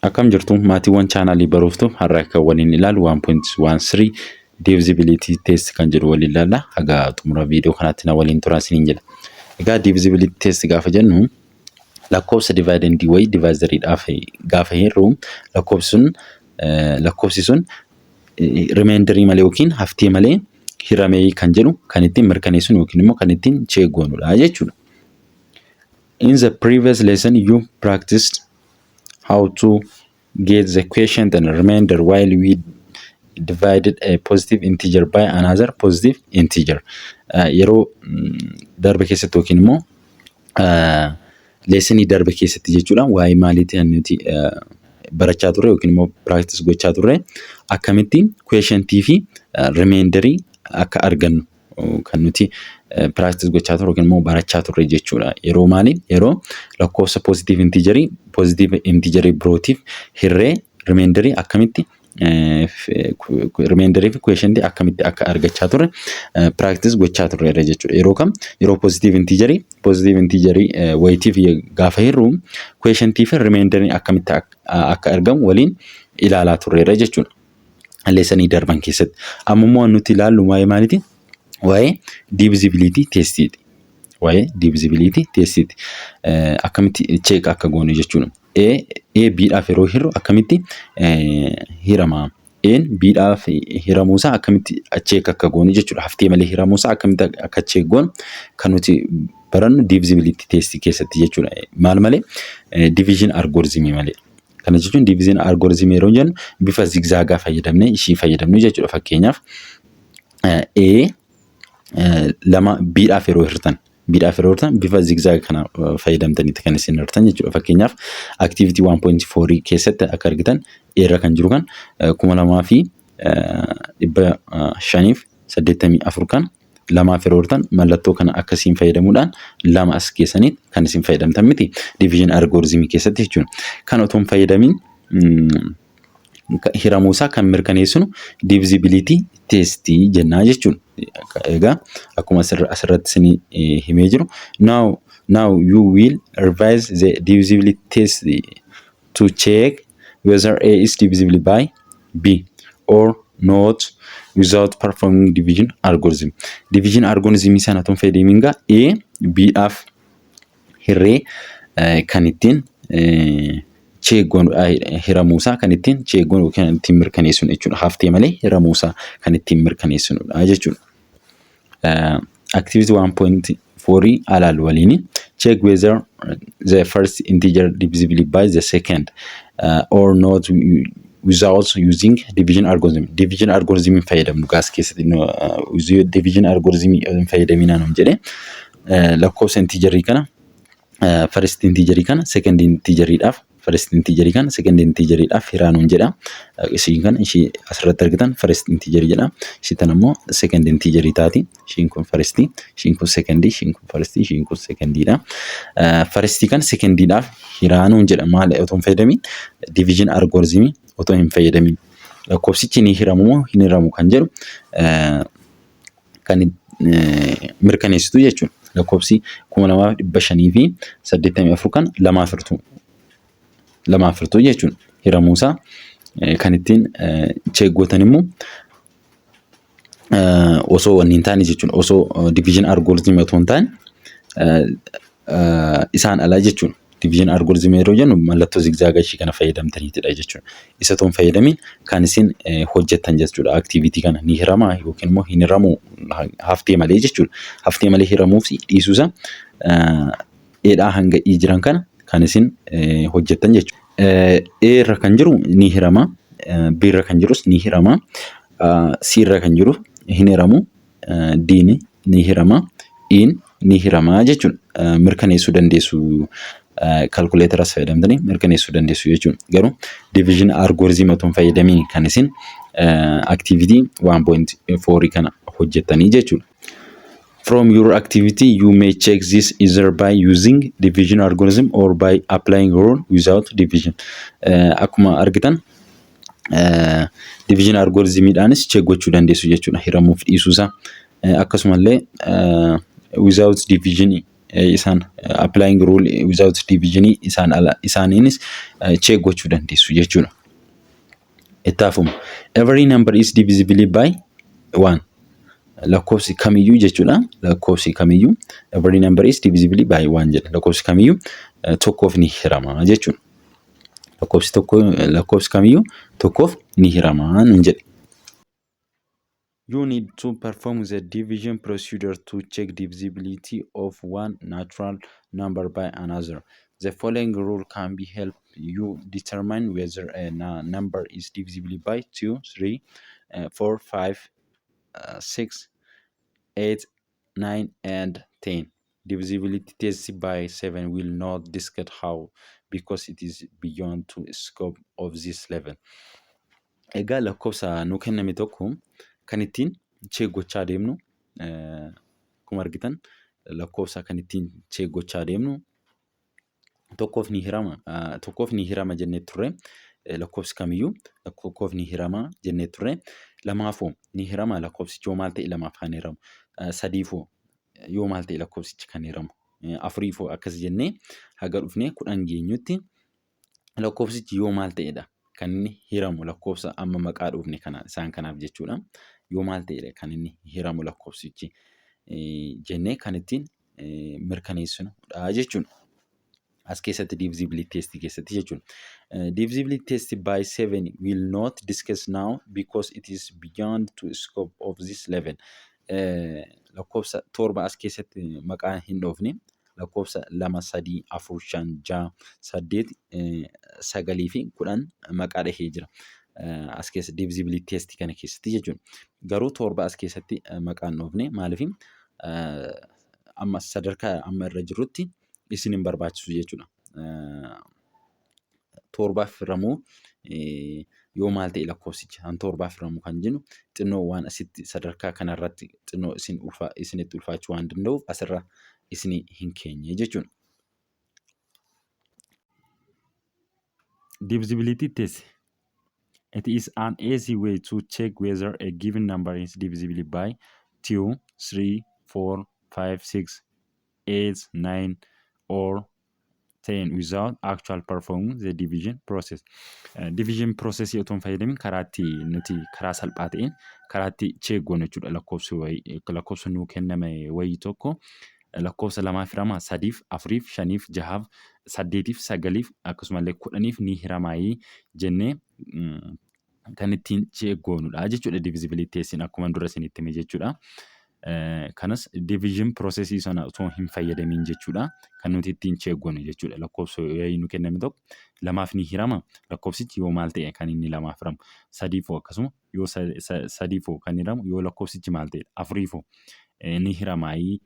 Akkam jirtu maatiiwwan chaanaalii baruuftu har'a akka waliin ilaalu 1.13 divisibility test kan jedhu waliin ilaalla. Haga xumura viidiyoo kanaatti na waliin turaa isiniin jedha. Egaa divisibility test gaafa jennu lakkoofsa dividend way divisoriidhaaf gaafa hirru lakkoofsi sun remainder malee yookiin haftii malee hiramee kan jedhu kan ittiin mirkaneessuun yookiin immoo kan ittiin check goonudha jechuudha. In the previous lesson you practiced how to get the quotient and remainder while we divided a positive integer by another positive integer. Yeroo darbe keessatti yookiin immoo lesson darbe keessatti jechuudha waa'ee maaliitii nuti barachaa turre yookiin immoo practice gochaa turre akkamittiin quotientii fi remainder akka argannu kan nuti practice gochaa turre yookiin immoo barachaa turre jechuudha. Yeroo maali? Yeroo lakkoofsa positive integer birootiif hirree remainder akkamitti remainder fi quotient akkamitti akka argachaa turre practice gochaa turre jechuudha. Yeroo kam? Yeroo positive integer weightiif gaafa hirru quotient fi remainder akkamitti akka argamu waliin ilaalaa turre jechuudha. Lesson darban keessatti ammoo nuti ilaallu waa'ee maaliiti? Waa'ee divisibility test. Waa'ee divisibility test akkamitti check akka goonu jechuudha. A B dhaaf yeroo hirru akkamitti hirama. A B dhaaf hiramuusaa akkamitti check akka goonu jechuudha. Haftee malee hiramuusaa akkamitti akka check goonu kan nuti barannu divisibility test keessatti jechuudha. Maal malee? Division algorithm malee. Kana jechuun division algorithm yeroo jennu bifa zigzaagaa fayyadamnee ishii fayyadamnu jechuudha. Fakkeenyaaf A lama B dhaaf yeroo hirtan bifa zigzag kana fayyadamtanitti kan isin hirtan jechuudha. Fakkeenyaaf activity 1.4 keessatti akka argitan irra kan jiru kan 2584 kan lamaaf yeroo hirtan mallattoo kana akkasiin fayyadamuudhaan lama as keessanitti kan isin fayyadamtan miti division algorithm keessatti jechuudha. Kan otoo hin fayyadamin hiramuusaa kan mirkaneessinu divisibility test jennaa jechuudha. Egaa akkuma asirratti isin himee jiru now you will revise the divisibility test to check whether A is divisible by B or not without performing division algorithm. Division algorithm sana otoo hin fayyadamin A B dhaaf hirree kan ittiin check goonu hiramuusaa kan ittiin check goonu kan ittiin mirkaneessinu jechuudha. Haftee malee hiramuusaa kan ittiin mirkaneessinudha jechuudha. Activity 1.4 alal waliin check whether the first integer divisible by the second or not without using division algorithm. Division algorithm fayyadamnu gaas keessatti division algorithm fayyadaminaan hom jedhe lakkoofsa integer kana first integer kana second integer dhaaf first integer kana second integer dhaaf hiraanuun jedha. Isiin kan ishii asirratti argitan first integer jedha. Isiin ammoo second integer taati. Ishiin kun first, ishiin kun second, ishiin kun first, ishiin kun second dha. First kan second dhaaf hiraanuun jedha. Maal otoo hin fayyadamin division algorithm otoo hin fayyadamin lakkoofsichi ni hiramu moo hin hiramu kan jedhu kan mirkaneessitu jechuudha. Lakkoofsi 2584 kan lamaaf hirtu jechuudha. Hiramuusaa kan ittiin check gootan immoo osoo wanni hin taane jechuudha. Osoo division algorithm otoo hin taane isaan alaa jechuudha. Division algorithm yeroo jennu mallattoo zigzaagaa ishii kana fayyadamtaniitidha jechuudha. Isa otoo hin fayyadamin kan isin hojjettan jechuudha. Activity kana ni hiramaa yookiin immoo hin hiramu haftee malee jechuudha. Haftee malee hiramuuf dhiisuusaa dheedhaa hanga jiran kana kan isin hojjettan jechuudha. A irra kan jiru ni hirama, B irra kan jirus ni hirama, C irra kan jiru hin hiramu, D ni hirama, E ni hirama jechuudha. Mirkaneessuu dandeessu calculator as fayyadamtanii mirkaneessuu dandeessu jechuudha. Garuu division algorithm otoo hin fayyadamin kan isin activity 1.4 kana hojjettanii jechuudha. From your activity, you may check this either by using division algorithm or by applying rule without division. Akkuma argitan division algorithm dhaanis check gochuu dandeessu jechuudha. Hiramuuf dhiisuusaa akkasumallee without division isaan applying rule without division isaaniinis check gochuu dandeessu jechuudha. Ittaafuma every number is divisible by 1. Lakkoofsi kamiyyuu jechuudha. Lakkoofsi kamiyyuu every number is divisible by 1 jedha. Lakkoofsi kamiyyuu tokkoof ni hirama jechuudha. Lakkoofsi kamiyyuu tokkoof ni hirama nun jedhe. You need to perform the division procedure to check divisibility of one natural number by another. The following rule can be help you determine whether a number is divisible by 2, 3, 4, 5, 6, 8, 9, and 10. Divisibility tested by 7 will not discuss how because it is beyond the scope of this level. Egaa lakkoofsa nu kenname tokko kan ittiin check gochaa deemnu akkuma argitan lakkoofsa kan ittiin check gochaa deemnu tokkoof ni hirama jennee turre. Lakkoofsi kamiyyuu tokkoof ni hirama jennee turre. Lamaafoo ni hirama lakkoofsichi yoo maal ta'e lamaaf kan hiramu. Sadiifoo yoo maal ta'e lakkoofsichi kan hiramu. Afuriifoo akkas jennee haga dhufnee 10 geenyutti lakkoofsichi yoo maal ta'edha kan inni hiramu lakkoofsa amma maqaa dhufne kana isaan kanaaf jechuudha. Yoo maal ta'edha kan inni hiramu lakkoofsichi jennee kan ittiin mirkaneessinudha jechuudha. As keessatti divisibility test keessatti jechuudha. Divisibility test by 7 will not discuss now because it is beyond the scope of this level. Lakkoofsa torba as keessatti maqaa hin dhoofne lakkoofsa 2, 3, 4, 5, 6, 8, 9 fi 10 maqaa dhahee jira. As keessa divisibility test kana keessatti jechuudha. Garuu torba as keessatti maqaa hin dhoofne maaliif amma sadarkaa amma irra jirrutti isin hin barbaachisu jechuudha. Torbaaf hiramuu yoo maal ta'e lakkoofsichi torbaaf hiramuu kan jennu xinnoo waan asitti sadarkaa kanarratti xinnoo isinitti ulfaachuu waan danda'uuf asirra isin hin keenye jechuudha. Divisibility test. It is an easy way to check whether a given number is divisible by 2, 3, 4, 5, 6, 8, 9 or 10 without actual performing the division process. Division process yoo ta'u fayyadamin karaatti nuti karaa salphaa ta'een karaatti check goonu jechuudha. Lakkoofsa nuu kenname wayii tokko lakkoofsa 2 fi 3, 4, 5, 6, 8 fi 9 akkasumallee 10 ni hiramaayii jennee kan ittiin check goonudha jechuudha. Divisibility testiin akkuma dura isinitti hime jechuudha. Kanas division process sana osoo hin fayyadamin jechuudha. Kan nuti ittiin check goonu jechuudha. Lakkoofsa wayii nu kenname tokko 2 ni hirama lakkoofsichi yoo maal ta'e kan inni 2 hiramu. 3 akkasuma yoo 3 kan hiramu yoo lakkoofsichi maal ta'e 4 ni hiramaayii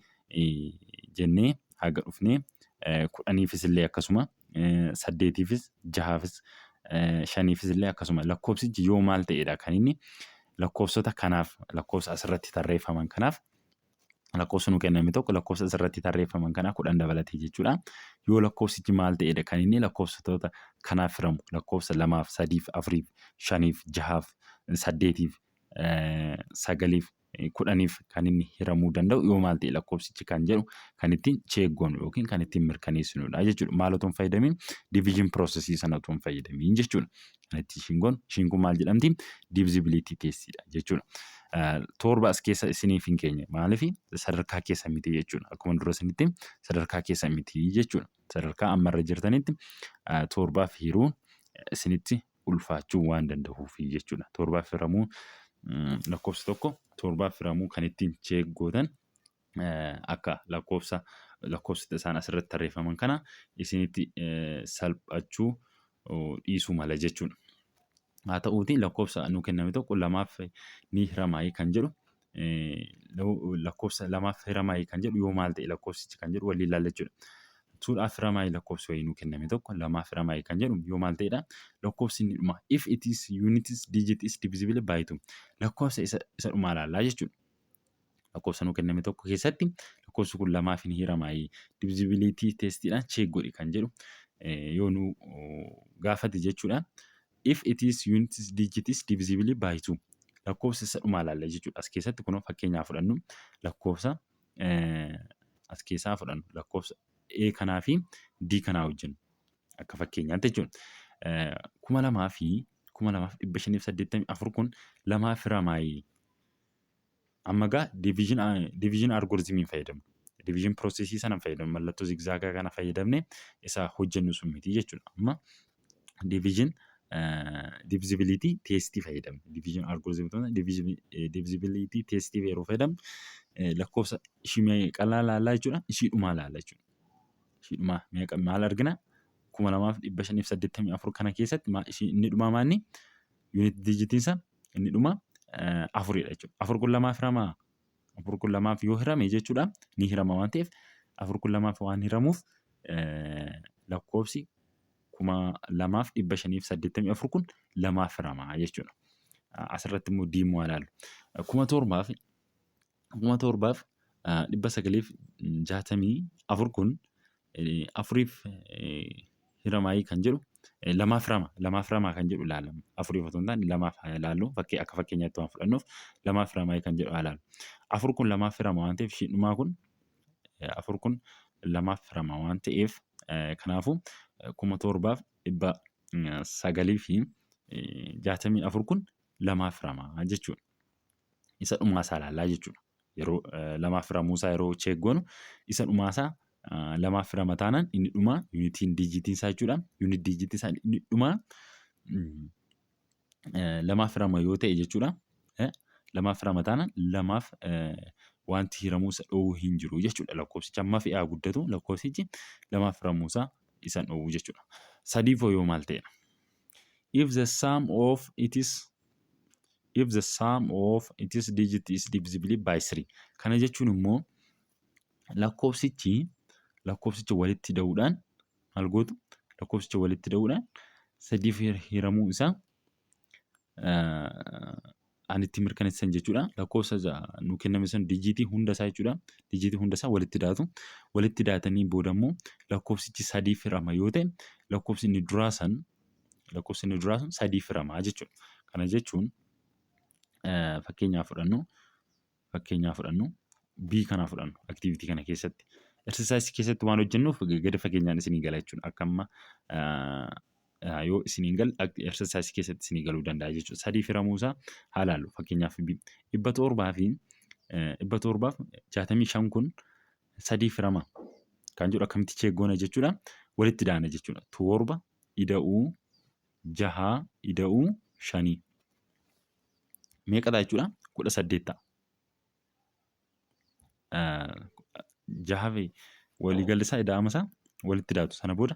jennee haga dhufnee 10fis illee akkasuma 8fis 6fis 5fis illee akkasuma lakkoofsichi yoo maal ta'edha kan inni lakkoofsota kanaaf lakkoofsa asirratti tarreeffaman kanaaf lakkoofsa nu kenname tokko lakkoofsa asirratti tarreeffaman kanaa 10 dabalatee jechuudha. Yoo lakkoofsichi maal ta'edha kan inni lakkoofsota kanaaf hiramu lakkoofsa 2, 3, 4, 5, 6, 8, 9 10 kan inni hiramuu danda'u yoo maal ta'e lakkoofsichi kan jedhu kan ittiin check goonu yookiin kan ittiin mirkaneessinudha jechuudha. Maal otoo hin fayyadamin division process sana otoo hin fayyadamin jechuudha. Kan ittiin ishiin kun maal jedhamti divisibility testidha jechuudha. Torba as keessa isiniif hin keenye maaliif sadarkaa keessa miti jechuudha. Akkuma dura isinitti sadarkaa keessa miti jechuudha. Sadarkaa ammarra jirtanitti torbaaf hiruun isinitti ulfaachuu waan danda'uuf jechuudha. Torbaaf hiramuu lakkoofsa tokko torbaaf hiramuu kan ittiin check gootan akka lakkoofsa isaan asirratti tarreeffaman kana isinitti salphachuu dhiisuu mala jechuudha. Haa ta'uutii lakkoofsa nu kenname tokko 2 ni hiramaayii kan jedhu lakkoofsa 2 hiramaayii kan jedhu yoo maal ta'e lakkoofsichi kan jedhu waliin ilaalla jechuudha. 2 hiramaayii lakkoofsa wayii nu kenname tokko 2 hiramaayii kan jedhu yoo maal ta'edha lakkoofsi inni dhuma if it is units digit is divisible by 2 lakkoofsa isa dhumaa ilaallaa jechuudha. Lakkoofsa nu kenname tokko keessatti lakkoofsi kun 2 ni hiramaayii divisibility testiidhaan check godhi kan jedhu yoo nu gaafate jechuudha. If it is units digit is divisible by 2 lakkoofsa isa dhumaa ilaalla jechuudha. As keessatti kunoo fakkeenyaaf fudhannu lakkoofsa as keessaa fudhannu lakkoofsa A kanaa fi D kanaa wajjin akka fakkeenyaatti jechuudha. 2,584 kun lamaa firamaayii. Amma egaa division algoritmii fayyadamna. Division processii sana fayyadamna. Mallattoo zigzaagaa kana fayyadamne isa hojjennu sun miti jechuudha. Amma divisibility testii fayyadamna. Division algoritmii divisibility testii yeroo fayyadamnu lakkoofsa ishii qal'aa laallaa jechuudha. Ishii dhumaa laalla jechuudha. Ishii dhumaa maal argina? 2,584 kana keessatti inni dhumaa maanni? Unit digitiinsa inni dhumaa 4dha jechuudha. 4 kun lamaaf hiramaa? 4 kun lamaaf yoo hirame jechuudha ni hirama waan ta'eef 4 kun lamaaf waan hiramuuf lakkoofsi 2,584 kun lamaaf hiramaa jechuudha. Asirratti immoo diimuu ilaallu. 7,964 kun afuriif hiramaayii kan jedhu lamaaf hiramaa kan jedhu ilaalamu. Afuriif otoo hin taane lamaaf ilaallu akka fakkeenyaatti waan fudhannuuf lamaaf hiramaayii kan jedhu ilaalu. 4 kun lamaaf hirama waan ta'eef ishiin dhumaa kun 4 kun lamaaf hirama waan ta'eef kanaafuu 7,964 kun lamaaf hirama jechuudha. Isa dhumaasaa ilaallaa jechuudha. Yeroo lamaaf hiramuusaa yeroo cheeggoonu isa dhumaasaa lamaaf hirama taanaan inni dhumaa unitiin digitiinsaa jechuudha. Unit digitiinsaa inni dhumaa lamaaf hirama yoo ta'e jechuudha. Lamaaf hirama taanaan lamaaf wanti hiramuusa dhoowwu hin jiru jechuudha. Lakkoofsichi amma fe'aa guddatu lakkoofsichi lamaaf hiramuusaa isan dhoowwu jechuudha. Sadiifoo yoo maal ta'edha? If the sum of its digit is divisible by 3. Kana jechuun immoo lakkoofsichi walitti da'uudhaan maal gootu? Lakkoofsicha walitti da'uudhaan sadiif hiramuu isaa anitti mirkaneessan jechuudha. Lakkoofsa nu kenname san dijiitii hunda isaa jechuudha. Dijiitii hunda isaa walitti daatu. Walitti daatanii booda immoo lakkoofsichi sadiif hirama yoo ta'e lakkoofsi inni duraa sun sadiif hiramaa jechuudha. Kana jechuun fakkeenyaaf fudhannu B kana fudhannu activity kana keessatti. Exercise keessatti waan hojjennuuf gadi fageenyaan isinii gala jechuudha. Akka amma yoo isinii gal exercise keessatti isinii galuu danda'a jechuudha. Sadiif hiramuusaa haa ilaallu. Fakkeenyaaf 765 kun sadiif hirama kan jedhu akkamitti cheeggoona jechuudha. Walitti daana jechuudha. 7 ida'uu 6 ida'uu 5 meeqadha jechuudha? 18 ta'a. 6 waliigalli isaa ida'ama isaa walitti daatu sana booda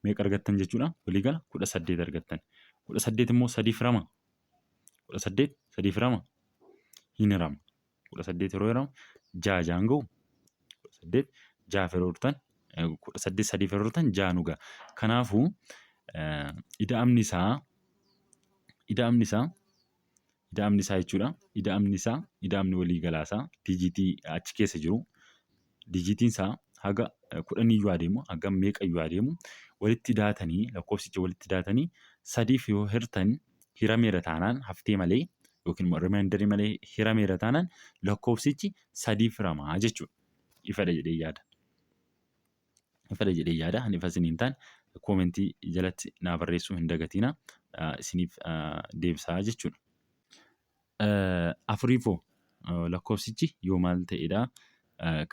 meeqa argattan jechuudha? Waliigala 18 argattan. 18 immoo sadiif hirama. 18 sadiif hirama. Hin hirama. 18 yeroo hiramu 6 jaan ga'u. 18 6 yeroo hurtan 18 sadiif yeroo hurtan 6 nu ga'a. Kanaafuu ida'amni isaa jechuudha. Ida'amni waliigalaa isaa dijiitii achi keessa jiru. Dijiitiin isaa haga 10 iyyuu adeemu haga meeqa iyyuu adeemu walitti daatanii lakkoofsicha walitti daatanii sadiif yoo hirtan hirameera taanaan haftee malee yookiin immoo rimaayindarii malee hirameera taanaan lakkoofsichi sadiif hiramaa jechuudha. Ifadha jedhee yaada. Ani ifa isiniin taane koomentii jalatti naa barreessuu hin dagatina. Isiniif deebisaa jechuudha. Afuriifoo lakkoofsichi yoo maal ta'edha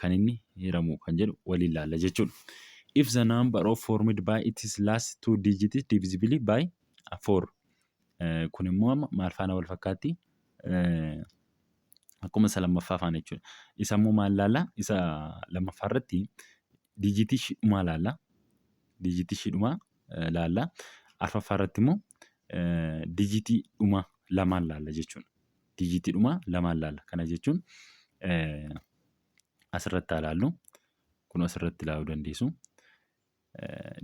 kan inni hiramu kan jedhu waliin laalla jechuudha. If the number of formed by its last 2 digits divisible by 4. Kun immoo maal faana wal fakkaatti? Akkuma isa lammaffaa faana jechuudha. Isa immoo maal laalla? Isa lammaffaa irratti dijiitii shidhumaa laalla. Arfaffaa irratti immoo dijiitii dhuma lamaan laalla jechuudha. Dijiitii dhuma lamaan laalla. Kana jechuun asirratti ilaallu. Kun asirratti ilaaluu dandeessu.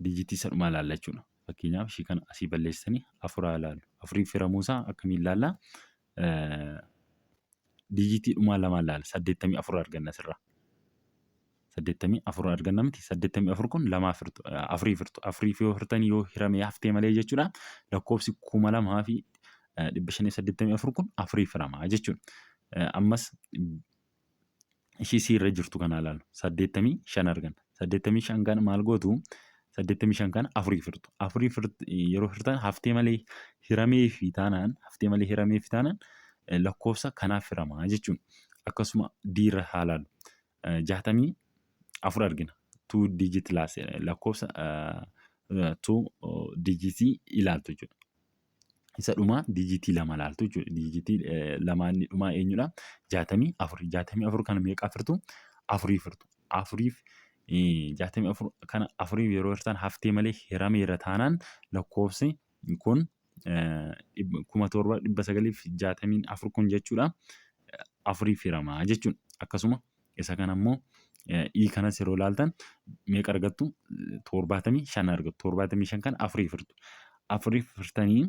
Dijiitii isa dhumaa laalla jechuudha. Fakkeenyaaf ishii kana asii balleessanii afuraa ilaallu. Afuriif hiramuusaa akkamiin laalla? Dijiitii dhumaa lamaan laalla. 84 arganna asirraa. 84 arganna miti. 84 kun lamaaf hirtu. Afuriif hirtu. Afuriif yoo hirtanii yoo hiramee haftee malee jechuudha. Lakkoofsi 2,584 kun afuriif hiramaa jechuudha. Ammas ishii siirra jirtu kana ilaalu 85 argan. 85 kana maal gootu? 85 kana afurii firtu yeroo firtan haftee malee hiramee fi taanaan lakkoofsa kanaaf hiramaa jechuun. Akkasuma diirra haa ilaallu. 64 argina. 2 digit lakkoofsa 2 digitii ilaaltu jechuudha. Isa dhumaa digitii 2 ilaaltu jechuudha. Digitii 2 inni dhumaa eenyudha? 64. 64 kana meeqa firtu? Afurii firtu. Afuriif 64 kana afuriif yeroo hirtan haftee malee hirameera taanaan lakkoofsi kun 7964 kun jechuudha. Afuriif hiramaa jechuudha. Akkasuma isa kana immoo kanas yeroo ilaaltan meeqa argattu? 75 argattu. 75 kana afurii firtu. Afuriif firtanii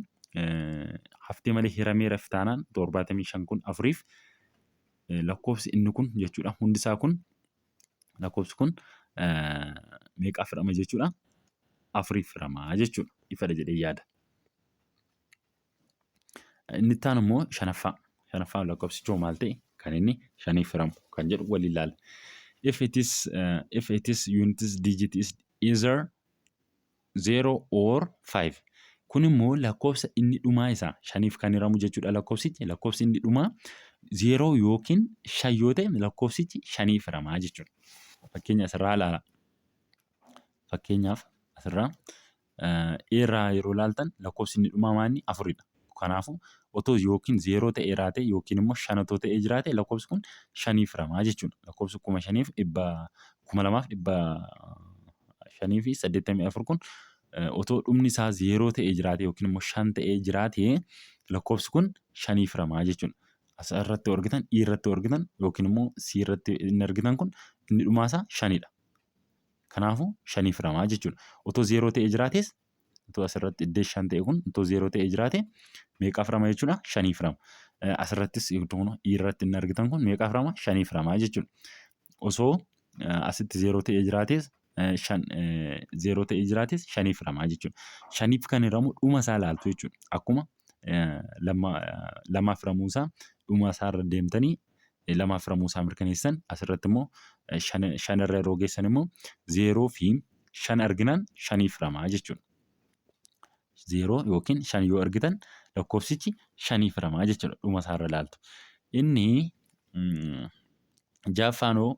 haftee malee hirameera taanaan 75 kun afuriif lakkoofsi inni kun jechuudha. Hundisaa kun lakkoofsi kun meeqaaf hirama jechuudha? Afuriif hiramaa jechuudha. Ifadha jedhee yaada. Inni itti aanu immoo shanaffaa. Shanaffaan lakkoofsichi maal ta'e? Kan inni shaniif hiramu kan jedhu waliin ilaalla. If its units digit is either 0 or 5. Kun immoo lakkoofsa inni dhumaa isaa shaniif kan hiramu jechuudha lakkoofsichi. Lakkoofsi inni dhumaa 0 yookiin 5 yoo ta'e lakkoofsichi shaniif hiramaa jechuudha. Fakkeenya asirraa ilaala. Fakkeenyaaf asirraa eeraa yeroo ilaaltan lakkoofsi inni dhumaa maanni? Afuridha. Kanaafuu otoo yookiin 0 ta'ee raate yookiin immoo 5 otoo ta'ee jiraate lakkoofsi kun shaniif hiramaa jechuudha. Lakkoofsi 5,584 kun otoo dhumni isaa 0 ta'ee jiraate yookiin immoo 5 ta'ee jiraate lakkoofsi kun shaniif hiramaa jechuudha. Asirratti argitan irratti argitan yookiin immoo irratti inni argitan kun inni dhumaa isaa shanidha. Kanaafuu shaniif hiramaa jechuudha. Otoo 0 ta'ee jiraates otoo asirratti iddoo 5 ta'e kun otoo 0 ta'ee jiraate meeqaaf hirama jechuudha? Shaniif hirama. Asirrattis irratti inni argitan kun meeqaaf hirama? Shaniif hiramaa jechuudha. Osoo asitti 0 ta'ee jiraates 0 ta'ee jiraates shaniif hiramaa jechuudha. Shaniif kan hiramu dhuma isaa ilaaltu jechuudha. Akkuma lamaaf hiramuusaa dhuma isaarra deemtanii lamaaf hiramuusaa mirkaneessan asirratti immoo shanirra yeroo geessan immoo 0 fi 5 arginaan shaniif hiramaa jechuudha. 0 yookiin 5 yoo argitan lakkoofsichi shaniif hiramaa jechuudha. Dhuma isaarra ilaaltu. Inni ja'affaanoo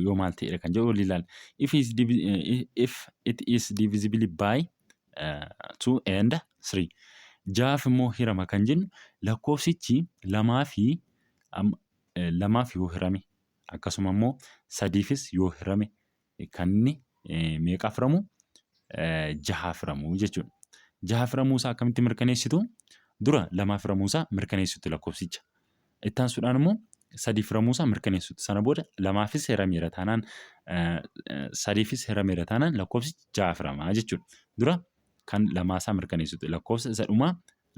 yoo maal ta'edha kan jedhu waliin ilaalla. If it is divisible by 2 and 3. Ja'aaf immoo hirama kan jennu lakkoofsichi lamaaf yoo hirame akkasuma immoo sadiifis yoo hirame kan inni meeqaaf hiramu? Ja'aaf hiramu jechuudha. Ja'aaf hiramuusaa akkamitti mirkaneessitu? Dura lamaaf hiramuusaa mirkaneessitu lakkoofsicha. Itti aansuudhaan immoo sadiif hiramuusaa mirkaneessitu. Sana booda lamaafis hirameera taanaan sadiifis hirameera taanaan lakkoofsichi ja'aaf hiramaa jechuudha. Dura kan lamaasaa mirkaneessitu lakkoofsa isa dhumaa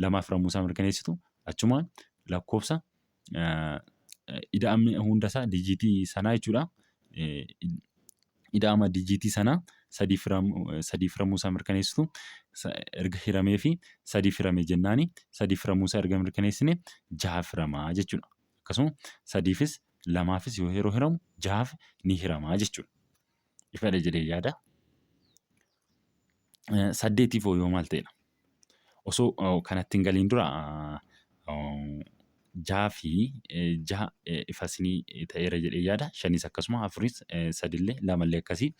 lamaaf hiramuusaa mirkaneessitu achumaan lakkoofsa ida'amni hundasaa dijiitii sanaa jechuudha. Ida'ama dijiitii sanaa sadiif hiramuusaa mirkaneessitu erga hiramee fi sadiif hirame jennaani sadiif hiramuusaa erga mirkaneessine ja'aaf hiramaa jechuudha. Akkasuma sadiifis lamaafis yoo yeroo hiramu ja'aaf ni hiramaa jechuudha. Ifadha jedhee yaada. Saddeetiif yoo maal ta'edha? Osoo kanatti hin galiin dura ja'a fi ja'a ifasinii ta'eera jedhee yaada. Shanis akkasuma afuris sadillee lamallee akkasii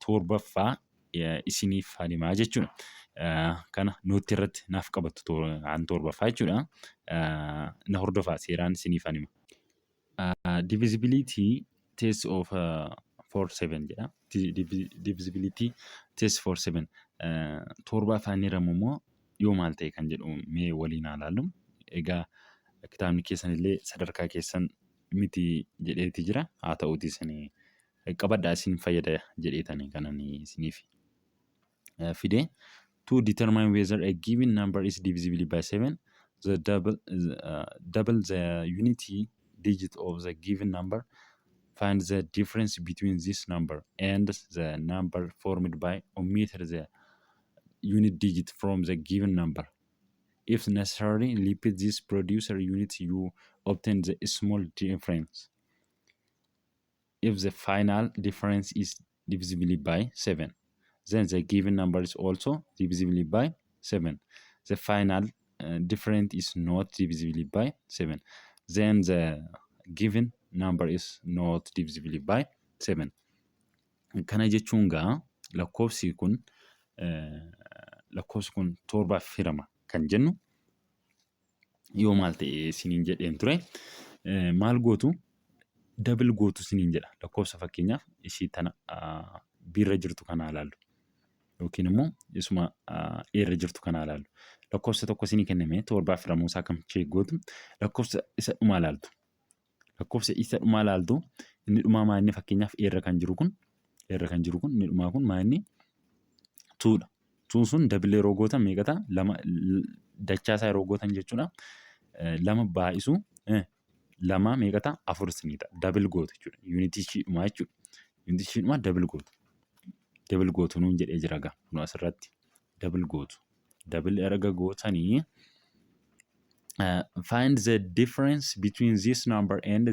torbaffaa isiniif himaa jechuudha. Kana nuti irratti naaf qabattu aan torbaffaa jechuudha. Na hordofaa seeraan isiniif hima. Divisibility test of 4-7 jedha. Divisibility test 4-7 torba afaan hiramu immoo yoo maal ta'e kan jedhu mee waliin haa ilaallu. Egaa kitaabni keessan illee sadarkaa keessan miti jedheeti jira. Haa ta'uuti isin qabadhaa isin fayyada jedheetanii kanan isiniif fide. To determine whether a given number is divisible by 7, the double the unity digit of the given number. Find the difference between this number and the number formed by omit the unit digit from the given number. If necessary, repeat this producer unit, you obtain the small difference. if the final difference is divisible by 7, then the given number is also divisible by 7. The final difference is not divisible by 7, then the given number is not divisible by 7. Kana jechuun gaa lakkoofsi kun torbaaf hirama kan jennu yoo maal ta'e isiniin jedheen ture maal gootu double gootu isiniin jedha. Lakkoofsa fakkeenyaaf ishii tana biirra jirtu kana ilaallu yookiin immoo isuma eerra jirtu kana ilaallu. Lakkoofsa tokko isinii kenname torbaaf hiramuu isaa kam cheek gootu lakkoofsa isa dhumaa ilaaltu. Lakkoofsa isa dhumaa ilaaltu inni dhumaa maa inni fakkeenyaaf eerra kan jiru kun inni dhumaa kun maa inni 2dha. 2 sun double yeroo gootan meeqa ta'a? 2 dachaasaa yeroo gootan jechuudha. 2 baay'isu 2 meeqa ta'a? 4 isinii ta'a. Double gootu jechuudha. Unitii ishii dhumaa jechuudha. Unitii ishii dhumaa double gootu. Double gootu nuun jedhee jira gaa nu asirratti. Double gootu. Double erga gootanii find the difference between this number and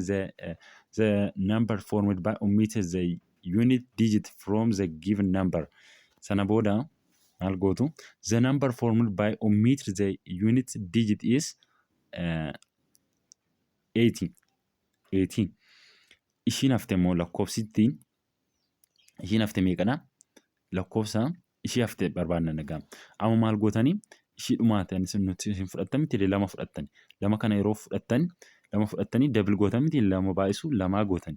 the number formed by omitting the unit digit from the given number. Sana booda maal gootu? The number formed by omit the unit digit is 18. Ishiin hafte immoo lakkoofsittiin ishiin hafte meeqadha? Lakkoofsa ishii hafte barbaadna nagaa. Amma maal gootanii? Ishii dhumaatan nuti isin fudhattan miti 2 fudhattan. 2 kana yeroo fudhattanii double gootan miti 2 baay'isu 2 gootan.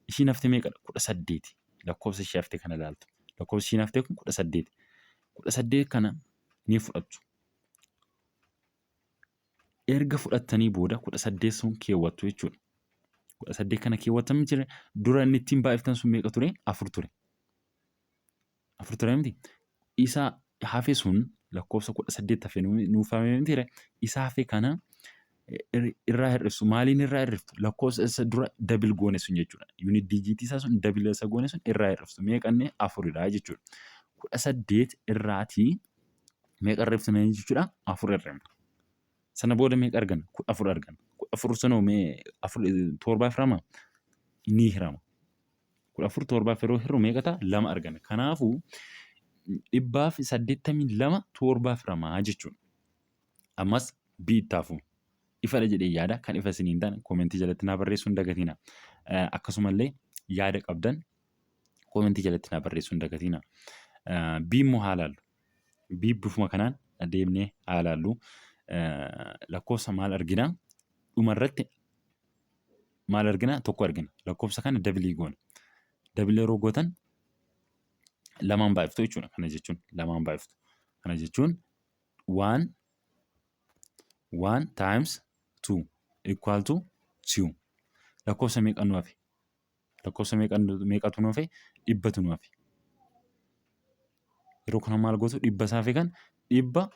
Ishiin hafte meeqadha? 18. Lakkoofsa ishii hafte kana ilaaltu. Lakkoofsi ishiin hafte kun 18. 18 kana ni fudhattu. Erga fudhattanii booda 18 sun keewwattu jechuudha. 18 kana keewwatan miti dura inni ittiin baay'iftan sun meeqa ture? 4 ture. 4 ture miti. Isa hafe sun lakkoofsa 18 hafe nuufame miti isa hafe kana irraa hir'iftu. Maaliin irraa hir'iftu? Lakkoofsa isa dura double goone sun jechuudha. Unit digit isaa sun double isa goone sun irraa hir'iftu. Meeqanne 4dha jechuudha. 18 irraatii meeqa hir'iftu jechuudha? 4 hir'ifna. Sana booda meeqa arganna? 14 arganna. 14 sanoo torbaaf hirama? Ni hirama. 14 torbaaf yeroo hir'u meeqa ta'a? 2 arganna. Kanaafuu 182 torbaaf hiramaa jechuudha. Ammas biittaafu ifadha jedhee yaada kan ifa isiniin ta'an koomentii jalatti naa barreessuu hin dagatina. Akkasumallee yaada qabdan koomentii jalatti naa barreessuu hin dagatina. Biimmoo haa laallu. Bifuma kanaan adeemnee haa laallu. Lakkoofsa maal argina? Dhumarratti maal argina? Tokko argina. Lakkoofsa kana double goona. Double yeroo gootan 2 baay'iftu jechuudha. Kana jechuun 2 baay'iftu. Kana jechuun 1 times 2 equal to 2. Lakkoofsa meeqa nu hafe? Lakkoofsa meeqatu nu hafe? 100tu nu hafe. Yeroo kana maal gootu? 100 isaa hafe kan 100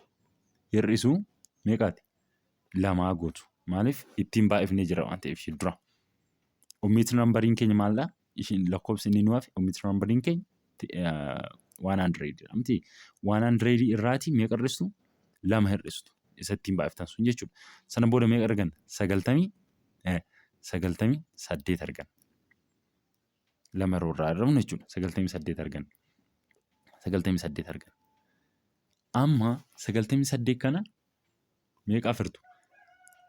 hir'isuu meeqaati? 2 gootu. Maaliif? Ittiin baay'ifnee jira waan ta'eef ishee dura. Omit numberiin keenya maalidha? Ishiin lakkoofsi inni nu hafe omit numberiin keenya 100 miti. 100 irraatii meeqa hir'istu? 2 hir'istu. Isa ittiin baay'iftan sun jechuudha. Sana booda meeqa arganna? 98 arganna. 2 yeroo irraa argamnu jechuudha. 98 arganna. 98 arganna. Amma 98 kana meeqaaf hirtu?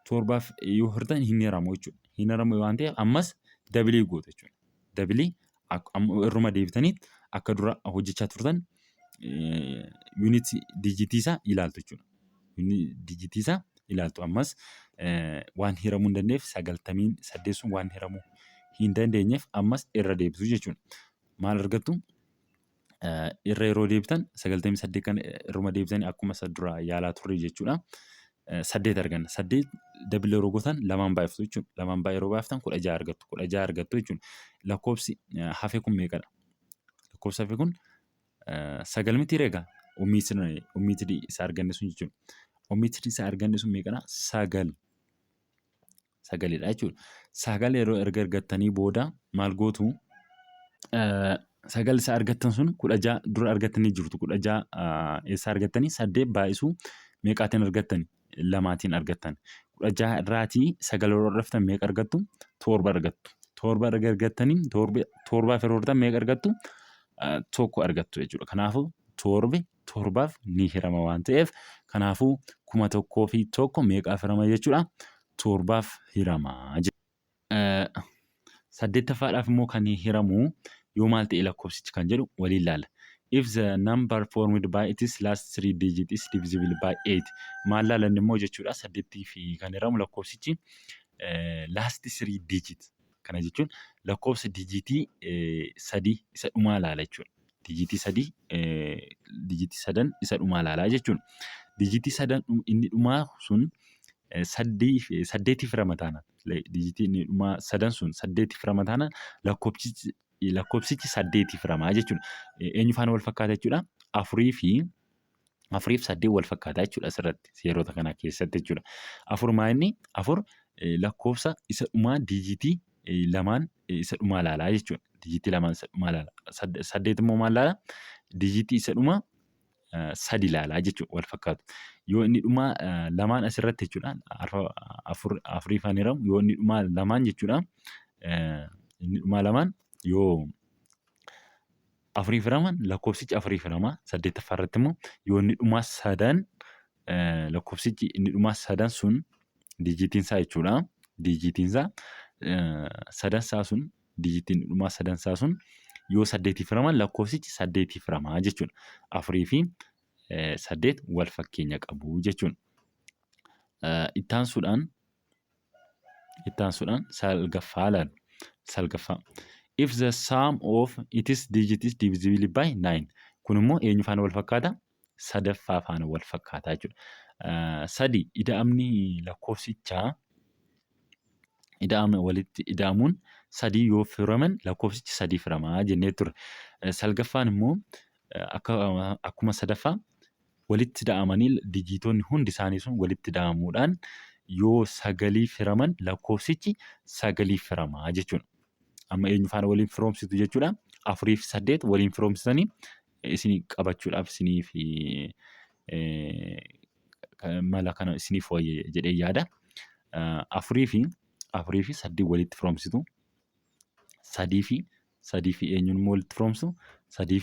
Torbaaf yoo hirtan hin hiramu jechuudha. Hin hiramu waan ta'eef ammas double gootu jechuudha. Double irruma deebitanii akka dura hojjechaa turtan unit digitii isaa ilaaltu jechuudha. Unit digitii isaa ilaaltu ammas waan hiramuu hin dandeenyeef 98 sun waan hiramuu hin dandeenyeef ammas irra deebisu jechuudha. Maal argattu? Irra yeroo deebitan 98 kan irruma deebitanii akkuma isa dura yaalaa turre jechuudha. 8 arganna. 8 double yeroo gootan 2 baay'iftu jechuudha. 2 yeroo baay'iftan 16 argattu. 16 argattu jechuudha. Lakkoofsi hafe kun meeqadha? Lakkoofsi hafe kun 9 miti reega. Omitidii isa arganne sun jechuudha. Omitidii isa arganne sun meeqadha? 9. 9dha jechuudha. 9 yeroo erga argattanii booda maal gootu? 9 isa argattan sun 16 dura argattanii jirtu. 16 isa argattanii 8 baay'isuu meeqaatiin argattani? 2tiin argattan. 16 irraatii 9 yeroo raftan meeqa argattu? 7 argattu. torba erga argattanii torbaaf yeroo hortan meeqa argattu? Tokko argattu jechuudha. Kanaafuu torbaaf ni hirama waan ta'eef kanaafuu 1,100 meeqaaf hirama jechuudha? Torbaaf hirama. Saddeettaffaadhaaf immoo kan hiramu yoo maal ta'e lakkoofsichi kan jedhu waliin ilaalla. If the number formed by its last 3 digits is divisible by 8 maal laalan immoo jechuudha. Saddeettii fi kan hiramu lakkoofsichi last 3 digit kana jechuun lakkoofsa dijitii sadii isa dhumaa laala jechuudha. Dijitii sadan isa dhumaa laalaa jechuudha. Dijitii sadan inni dhumaa sun saddeetiif hirama taanaan dijitii inni dhumaa sadan sun saddeetiif hirama taanaan lakkoofsichi saddeetiif hiramaa jechuudha. Eenyu faana wal fakkaata jechuudha? Afuriif saddeet wal fakkaata jechuudha asirratti seerota kana keessatti jechuudha. Afur maa inni? Afur lakkoofsa isa dhumaa dijitii lamaan isa dhumaa laalaa jechuudha. Dijitii lamaan isa dhumaa laala. Saddeet immoo maal laala? Dijitii isa dhumaa sadi laalaa jechuudha wal fakkaatu. Yoo inni dhumaa lamaan asirratti jechuudha. Afurii faana hiramu yoo inni dhumaa lamaan jechuudha. Inni dhumaa lamaan yoo afuriif hiraman lakkoofsichi afuriif hirama. Saddeettaffaa irratti immoo yoo inni dhumaa sadan lakkoofsichi inni dhumaa sadan sun dijitiinsaa jechuudha. Dijitiinsaa sadansaa sun dijitiin dhumaa sadansaa sun yoo saddeetiif hiraman lakkoofsichi saddeetiif hiramaa jechuudha. Afurii fi saddeet wal fakkeenya qabu jechuudha. Ittaansuudhaan salgaffaa laalu. Salgaffaa. If the sum of its digits is divisible by 9. Kun immoo eenyu faana wal fakkaata? Sadaffaa faana wal fakkaata jechuudha. Sadi ida'amni lakkoofsichaa walitti ida'amuun sadii yoo firaman lakkoofsichi sadiif hiramaa jennee ture. Salgaffaan immoo akkuma sadaffaa walitti ida'amanii dijitoonni hundi isaanii sun walitti ida'amuudhaan yoo sagaliif hiraman lakkoofsichi sagaliif hiramaa jechuudha. Amma eenyu faana waliin firoomsitu jechuudha. Afuriif saddeet waliin firoomsitanii isinii qabachuudhaaf isiniif mala kana isiniif wayya jedhee yaada. Afurii fi saddeet walitti firoomsitu. Sadii fi eenyuun immoo walitti firoomsu? Sadii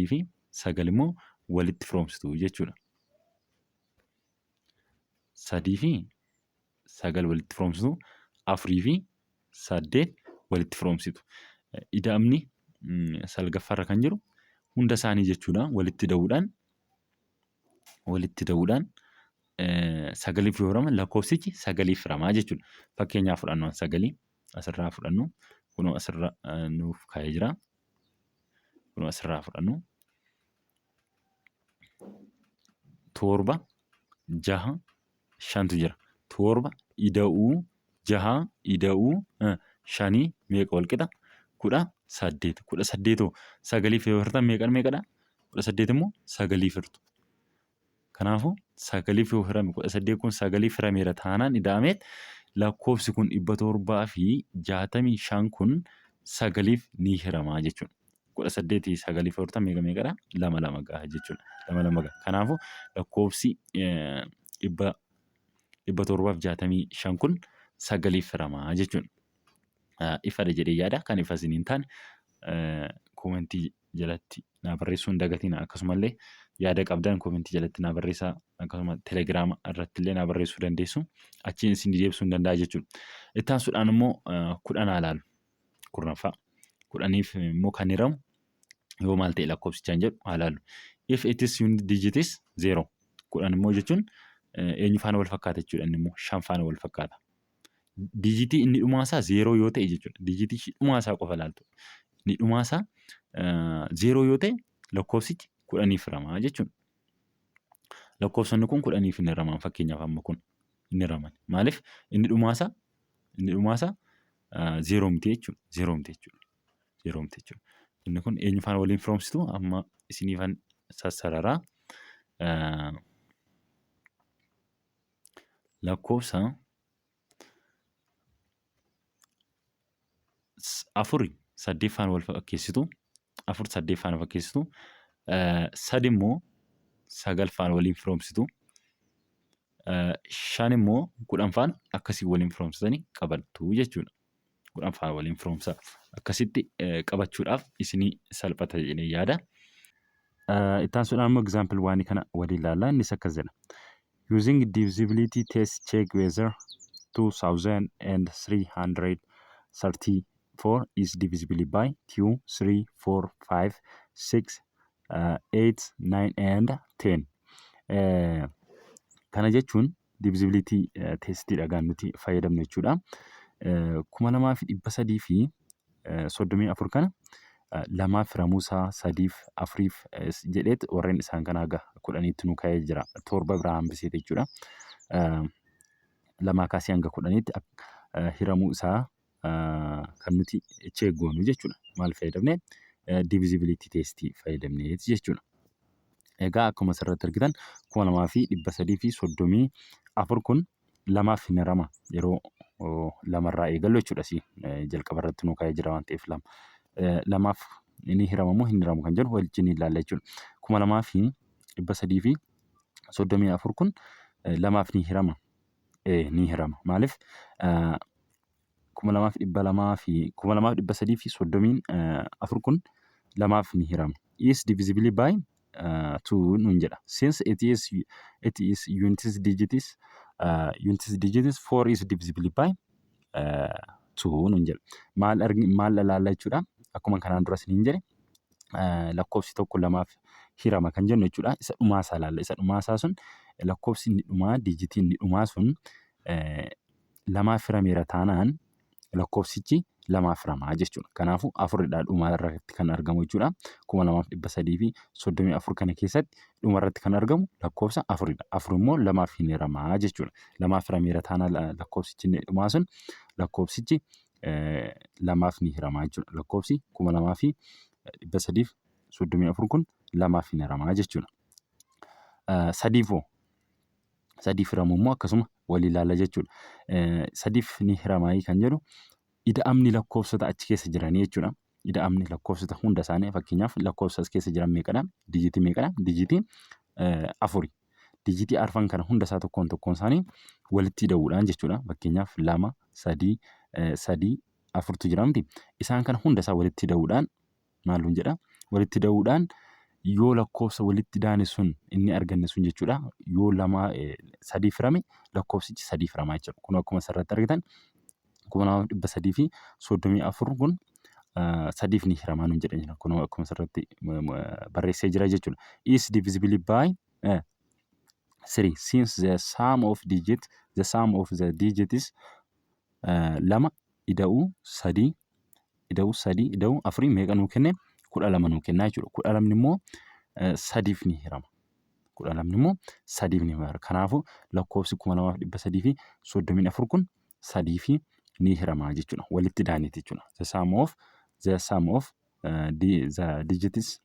fi sagal immoo walitti firoomsitu jechuudha. Sadii fi sagal walitti firoomsitu. Afurii fi saddeet walitti firoomsitu. Ida'amni salgaffaarra kan jiru hunda isaanii jechuudha walitti da'uudhaan sagaliif yoo hiraman lakkoofsichi sagaliif hiramaa jechuudha. Fakkeenyaaf fudhannu sagalii asirraa fudhannu kunoo asirra nuuf kaa'ee jira. Kunoo asirraa fudhannu torba, jaha, shantu jira. Torba ida'uu, jaha ida'uu, shanii meeqa wal qixa? 18. 18 sagaliif yoo hirtan meeqadha? 18 immoo sagaliif hirtu. Kanaafuu sagaliif yoo hirame 18 kun sagaliif hirameera taanaan ida'ameet lakkoofsi kun 765 kun sagaliif ni hiramaa jechuudha. 18 sagaliif yoo hirtan meeqadha? 2 gaha jechuudha. 2 gaha. Kanaafuu lakkoofsi 765 kun sagaliif hiramaa jechuudha. Ifadha jedhee yaada. Kan ifa isiniin taane koomentii jalatti naa barreessuu hin dagatina. Akkasumallee yaada qabdan koomentii jalatti naa barreessaa. Akkasuma telegiraama irratti illee naa barreessuu dandeessu. Achiin isin deebisuu hin danda'a jechuudha. Ittaansuudhaan immoo 10 ilaalu. 10ffaa. 10niif immoo kan hiramu yoo maal ta'e lakkoofsichaan jedhu ilaalu. If it is unit digit is 0. 10 immoo jechuun eenyu faana wal fakkaata jechuudha. Inni immoo 5 faana wal fakkaata. Dijitii inni dhumaasaa 0 yoo ta'e jechuudha. Dijitii dhumaasaa qofa ilaaltu. Inni dhumaasaa 0 yoo ta'e lakkoofsichi 10niif hiramaa jechuudha. Lakkoofsonni kun 10niif hin hiraman fakkeenyaaf amma kun hin hiraman. Maaliif inni dhumaasaa 0 miti jechuudha. 0 miti jechuudha. Inni kun eenyu faana waliin firoomsitu amma isiniifan sassararaa. Lakkoofsa afuri saddeet faana wal fakkeessitu. Sadi immoo sagal faana waliin firoomsitu. Shan immoo kudhanfaan akkasii waliin firoomsitanii qabattu jechuudha. Kudhanfaan waliin firoomsa akkasitti qabachuudhaaf isinii salphata jedhee yaada. Itti aansuudhaan immoo example waan kana waliin ilaallaa innis akkas jedha. Using divisibility test check whether 2334 is divisible by 2, 3, 4, 5, 6, 8, 9 and 10. Kana jechuun divisibility testiidha kan nuti fayyadamnu jechuudha. 2334 kana lamaaf hiramuusaa sadiif afuriif jedheet warreen isaan kana haga kudhaniitti nu ka'ee jira. Torba biraa hambisee jechuudha. Lamaa kaasee hanga kudhaniitti hiramuu isaa kan nuti cheeggoonu jechuudha. Maal fayyadamne? Divisibility testii fayyadamne jechuudha. Egaa akkuma asirratti argitan 2334 kun lamaaf hin hirama yeroo lamarraa eegallu jechuudha. Jalqaba irratti nu ka'ee jira waan ta'eef lamaaf inni hiramamu hin hiramu kan jedhu wajjin ilaalla jechuudha. 2334 kun lamaaf ni hirama. Ni hirama. Maaliif 2334 kun lamaaf ni hirama. Is divisible by 2 nun jedha. Since it is units digits 4 is divisible by 2 nun jedha. Maal ilaalla jechuudha. Akkuma kanaan duras niin jedhe lakkoofsi tokko lamaaf hirama kan jennu jechuudha. Isa dhumaasaa ilaalla. Isa dhumaasaa sun lakkoofsi inni dhumaa dijitii inni dhumaa sun lamaaf hirameera taanaan lakkoofsichi lamaaf hiramaa jechuudha. Kanaafuu afuridhaa dhumaa irratti kan argamu jechuudha. 2334 kana keessatti dhuma irratti kan argamu lakkoofsa afuridha. Afur immoo lamaaf hin hiramaa jechuudha. Lamaaf hirameera taanaan lakkoofsichi inni dhumaa sun lakkoofsichi lamaaf ni hiramaa jechuudha. Lakkoofsi 2334 kun lamaaf hin hiramaa jechuudha. Sadiif hiramu immoo akkasuma walii ilaalla jechuudha. Sadiif ni hiramaa kan jedhu ida'amni lakkoofsota achi keessa jiranii jechuudha. Ida'amni lakkoofsota hunda isaanii fakkeenyaaf lakkoofsa as keessa jiran meeqadha? Dijitii meeqadha? Dijitii afuri. Dijitii arfan kana hunda isaa tokkoon isaanii walitti ida'uudhaan jechuudha. Fakkeenyaaf 2, 3, 4tu jira miti. Isaan kana hunda isaa walitti ida'uudhaan maaluun jedha? Walitti ida'uudhaan yoo lakkoofsa walitti daane sun inni arganne sun jechuudha. Yoo lama sadiif hirame lakkoofsichi sadiif hiramaa jechuudha. Kun akkuma asirratti argitan 2334 kun sadiif ni hiramaa nun jedhan jira. Kun akkuma asirratti barreessee jira jechuudha. Is divisible by 3 since the sum of the digits lama ida'uu sadii ida'uu afurii meeqa nuu kenne? 12 nuu kennaa jechuudha. 12 immoo sadiif ni hirama. 12 immoo sadiif ni hirama. Kanaafuu lakkoofsi 2334 kun sadiif ni hiramaa jechuudha. Walitti daaniiti jechuudha. The sum of the digits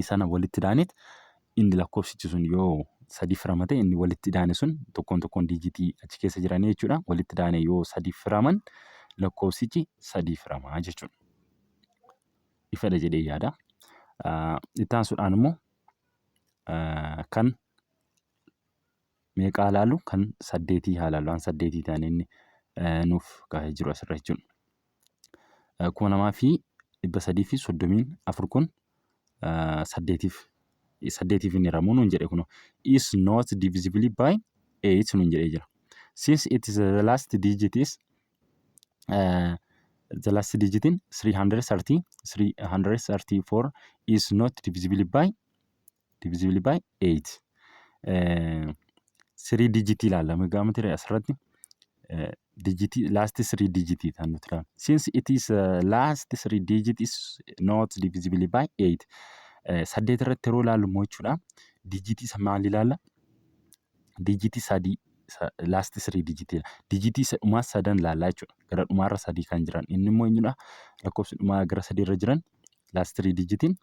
sana walitti daaniit inni lakkoofsichi sun yoo sadiif hirama ta'e inni walitti daane sun tokkoon dijitii achi keessa jiranii jechuudha. Walitti daane yoo sadiif hiraman lakkoofsichi sadiif hiramaa jechuudha. Ifadha jedhee yaada. Itti aansuudhaan immoo kan meeqaa ilaallu? Kan 8 haa ilaallu. Waan 8 ta'an inni nuuf kaa'ee jiru asirra jechuudha. 2334 kun 8tiif inni hiramu nun jedhe kun is not divisible by 8 nun jedhee jira. Since it is the last digit is the last digit in 334 is not divisible by 8. 3 digit ilaalama gaamatti asirratti last 3 digit kan nuti ilaalu. Since it is last 3 digit is not divisible by 8. 8 irratti yeroo ilaallu immoo jechuudha. Dijitii isa maal ilaalla? Dijitii sadii last 3 digit. Dijitii isa dhumaa sadan ilaallaa jechuudha. Gara dhumaarra sadii kan jiran. Inni immoo eenyudha? Lakkoofsi dhumaa gara sadii irra jiran last 3 digitiin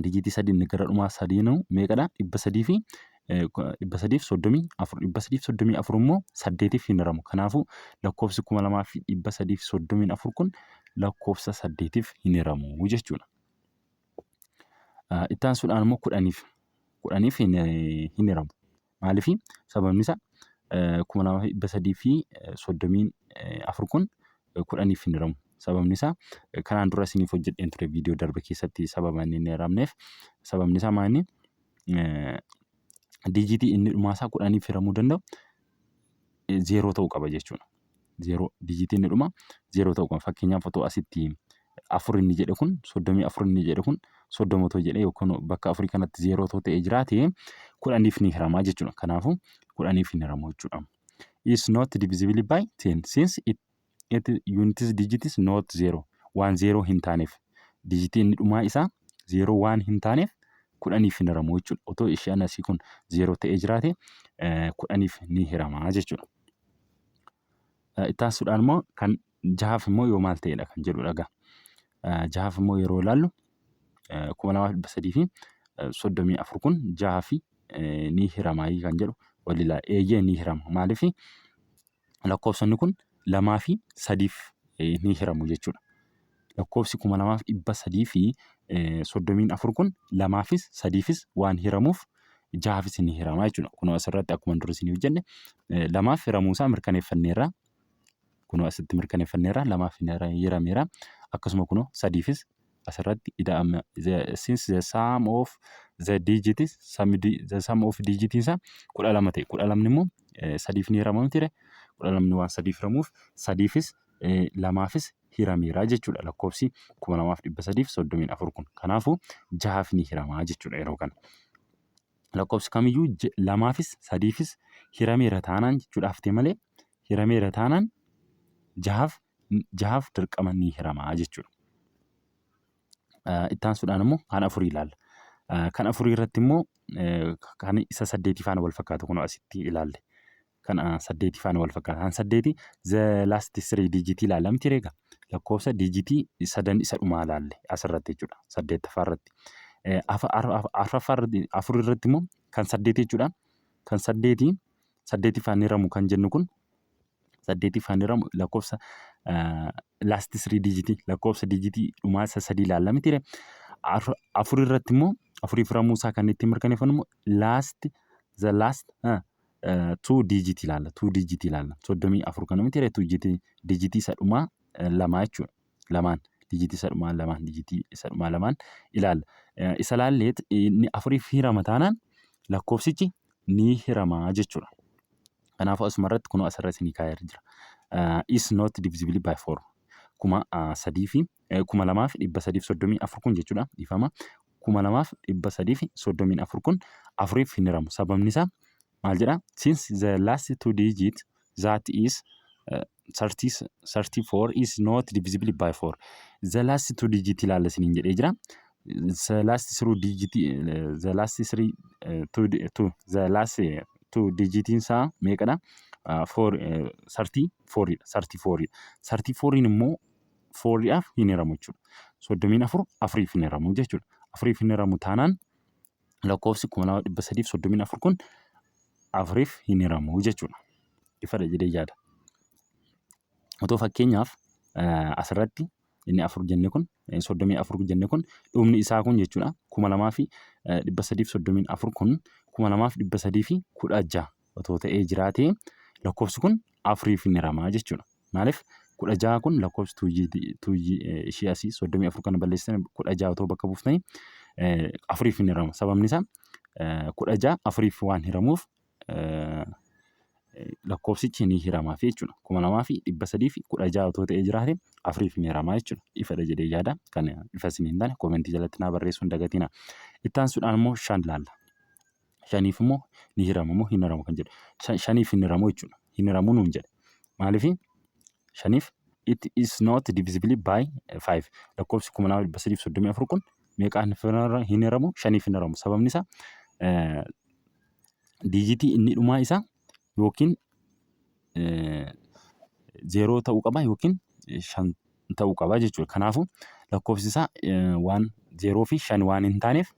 dijitii sadii gara dhumaa sadiinuu meeqadha? 334 immoo 8tiif hin hiramu. Kanaafuu lakkoofsi 2334 kun lakkoofsa 8tiif hin hiramu jechuudha. Itti aansuudhaan immoo 10tiif hin hiramu. Maaliif sababni isaa 2334 kun kudhaniif hin hiramu. Sababni isaa kanaan dura isiniif hojjedheen ture viidiyoo darbe keessatti sababa inni hin hiramneef sababni isaa maali? Diijitii inni dhumaasaa kudhaniif hiramuu danda'u zeeroo ta'uu qaba jechuudha. Zeeroo diijitii inni dhumaa zeeroo ta'uu qaba. Fakkeenyaaf otoo asitti 4 inni jedhe kun 34 inni jedhe kun 30 otoo jedhe yookaan bakka 4 kanatti zeeroo otoo ta'ee jiraate kudhaniif ni hiramaa jechuudha. Kanaafuu kudhaniif hin hiramu jechuudha. Is not divisible by 10 since it units digit is not 0 waan 0 hin taaneef diijitii inni dhumaa isaa 0 waan hin taaneef kudhaniif hin hiramu jechuudha. Otoo isheen asii kun 0 ta'ee jiraate kudhaniif ni hiramaa jechuudha. Itti aansuudhaan immoo kan jahaaf immoo yoo maal ta'edha kan jedhudha. Jahaaf immoo yeroo ilaallu 2334 kun jahaaf ni hiramaa kan jedhu wal ilaala. Eeyyee ni hirama. Maaliif lakkoofsonni kun 2 fi 3 ni hiramu jechuudha. Lakkoofsi 2334 kun 2 fi 3 waan hiramuuf jahaafis ni hiramaa jechuudha. Kun asirratti akkuma dura isiniif jenne 2 hiramuusaa mirkaneeffanneerra. Kun asitti mirkaneeffanneerra 2 hirameera. Akkasuma kun 3 asirratti ida'ama since the sum of the digits the sum of digits isa 12 ta'e 12 immoo 3 ni hiramamu tire 12 waan 3 hiramuuf 3 2 hirameera jechuudha. Lakkoofsi 2334 kun kanaafuu jahaaf ni hiramaa jechuudha. Yeroo kana lakkoofsi kamiyyuu 2 fi 3 hirameera taanaan jechuudha. Haftee malee hirameera taanaan jahaaf dirqama ni hiramaa jechuudha. Itti aansuudhaan immoo kan 4 ilaalla. Kan 4 irratti immoo kan isa 8 faana wal fakkaatu kun asitti ilaalle. Kan 8 faana wal fakkaata. Kan 8 the last 3 digit ilaalla miti reega. Lakkoofsa diijitii sadan isa dhumaa ilaalle asirratti jechuudha. 8ffaa irratti. 4 irratti immoo kan 8 jechuudha. Kan 8 faana hiramu kan jennu kun 8 faana hiramu lakkoofsa last 3 digit lakkoofsa diijitii dhumaa isa 3 ilaalla miti re. 4 irratti immoo 4 hiramuu isaa kan ittiin mirkaneeffannu the last 2 digit ilaalla. 2 digit ilaalla. 34 kan miti re 2 diijitii isa dhumaa 2 jechuudha. 2 diijitii isa dhumaa 2 diijitii isa dhumaa 2 ilaalla. Isa laalleet inni 4 hirama taanaan lakkoofsichi ni hiramaa jechuudha. Kanaafuu asuma irratti kun asirratti ni kaa'ee jira. Is not divisible by 4. 2334 kun jechuudha. Ifama 2334 kun 4 hin hiramu. Sababni isaa maal jedha? Since the last 2 digits that is 34 is not divisible by 4. The last 2 digit ilaalla isiniin jedhee jira. The last 3 digit the last 3 the last 2 digitiin isaa meeqadha? 34 34 immoo 4dhaaf hin hiramu jechuudha. 34 4 hin hiramu jechuudha. 4 hin hiramu taanaan lakkoofsi 2334 kun 4 hin hiramu jechuudha. Ifadha jedhee yaada. Otoo fakkeenyaaf asirratti inni 4 jenne kun 34 jenne kun dhumni isaa kun jechuudha 2334 kun 2316 otoo ta'ee jiraate lakkoofsi kun 4 hin hiramaa jechuudha. Maaliif 16 kun lakkoofsi 2 ishee asii 34 kana balleessitan 16 otoo bakka buuftanii 4 hin hiramu. Sababni isaa 16 4 waan hiramuuf lakkoofsichi ni hiramaa jechuudha. 2316 otoo ta'ee jiraate 4 hin hiramaa jechuudha. Ifadha jedhee yaada. Kan ifa isin hin taane koomentii jalatti naa barreessuun dagatina. Itti aansuudhaan immoo 5 laalla. 5 immoo ni hiramu moo hin hiramu kan jedhu. 5 hin hiramu jechuudha. Hin hiramu nuun jedhe. Maaliif 5 it is not divisible by 5. Lakkoofsi 2334 kun meeqaan hin hiramu? 5 hin hiramu. Sababni isaa diijitii inni dhumaa isaa yookiin 0 ta'uu qaba yookiin 5 ta'uu qaba jechuudha. Kanaafuu lakkoofsi isaa waan 0 fi 5 waan hin taaneef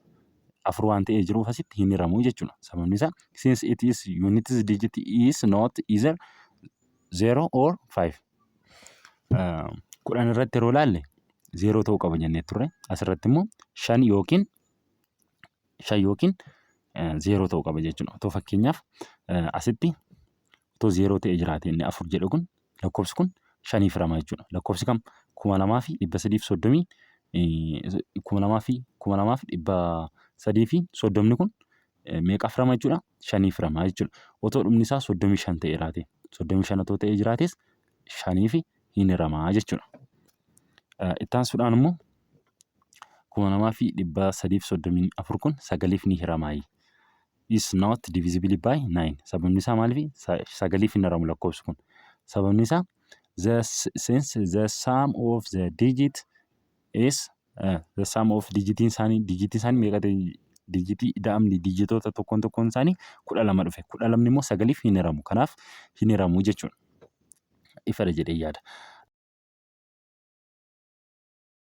4 waan ta'ee jiruuf asitti hin hiramu jechuudha. Sababni isaa since it is units digit is not either 0 or 5. 10 irratti yeroo laalle 0 ta'uu qaba jennee turre. Asirratti immoo 5 yookiin 0 ta'uu qaba jechuudha. Otoo fakkeenyaaf asitti otoo 0 ta'ee jiraate inni 4 jedhu kun lakkoofsi kun 5 firama jechuudha. Lakkoofsi kam 2330 2330 kun meeqa firama jechuudha? 5 firama jechuudha. Otoo dhumni isaa 35 ta'ee jiraate 35 otoo ta'ee jiraates 5 hin hiramaa jechuudha. Itti aansuudhaan immoo 2334 kun 9 ni hiramaa. Is not divisible by 9. Sababni isaa maaliif? 9 hin hiramu lakkoofsi kun. Sababni isaa since the sum of the digit is the sum of digitiin isaanii meeqa ta'e? Digitii ida'amni digitoota tokkoon isaanii 12 dhufe. 12 immoo 9 hin hiramu. Kanaaf hin hiramu jechuudha. Ifadha jedhee yaada.